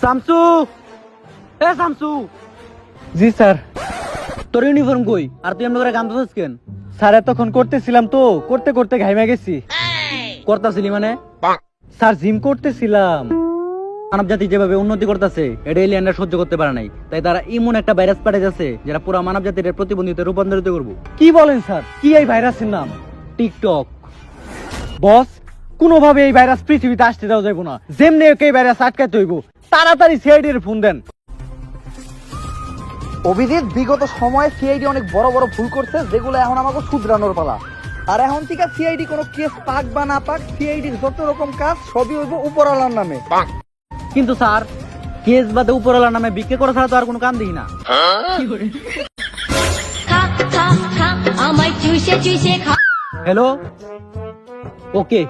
শামসু, এ শামসু। জি sir. তোর uniform কই? আর তুই এমনি করে কাঁদতেছিস কেন? স্যার এতক্ষণ করতেছিলাম তো, করতে করতে ঘাইমা গেছি। করতাছিলি মানে? স্যার জিম করতেছিলাম। মানব জাতি যেভাবে উন্নতি করতেছে এটা এলিয়েনরা সহ্য করতে পারে নাই, তাই তারা এমন একটা ভাইরাস পাঠাইছে যেটা পুরো মানব জাতির প্রতিবন্ধীতে রূপান্তরিত করবো। কি বলেন স্যার? কি এই ভাইরাসের নাম? টিকটক। বস, কোনোভাবে এই ভাইরাস পৃথিবীতে আসতে দেওয়া যাবে না। যেমনি এই ভাইরাস আটকাতে হইব। তাড়াতাড়ি সিআইডি এর ফোন দেন। অভিজিৎ, বিগত সময়ে সিআইডি অনেক বড় বড় ভুল করছে, যেগুলো এখন আমাকে শুধরানোর পালা। আর এখন থেকে সিআইডি কোনো কেস পাক বা না পাক, সিআইডির যত রকম কাজ সবই হইব উপরওয়ালার নামে। কিন্তু স্যার, কেস বাদে উপরওয়ালার নামে বিক্রি করা ছাড়া তো আর কোনো কাম দেখি না। খা খা খা আমায় চুষে চুষে খা। Hello, okay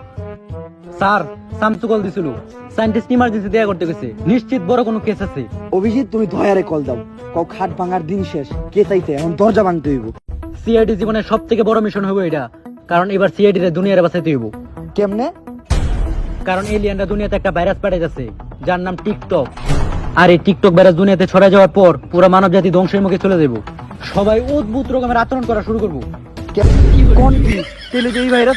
sir, Shamsu call দিছিল। সায়েন্টিস্ট ইমার্জেন্সি দেয়া করতে গেছে, নিশ্চিত বড় কোনো কেস আছে। অভিজিৎ, তুমি দয়ারে কল দাও, কাউ খাট ভাঙার দিন শেষ। কে চাইতে এখন দরজা ভাঙতে হইব। সিআইডি জীবনের সব থেকে বড় মিশন হবে এটা, কারণ এবার সিআইডি রে দুনিয়ারে বাঁচাইতে হইব। কেমনে? কারণ এলিয়েনরা দুনিয়াতে একটা ভাইরাস পাঠিয়ে যাচ্ছে যার নাম টিকটক। আর এই টিকটক ভাইরাস দুনিয়াতে ছড়ায় যাওয়ার পর পুরো মানব জাতি ধ্বংসের মুখে চলে যাব। সবাই অদ্ভুত রকমের আচরণ করা শুরু করবো। কোন কি? তাহলে যে এই ভাইরাস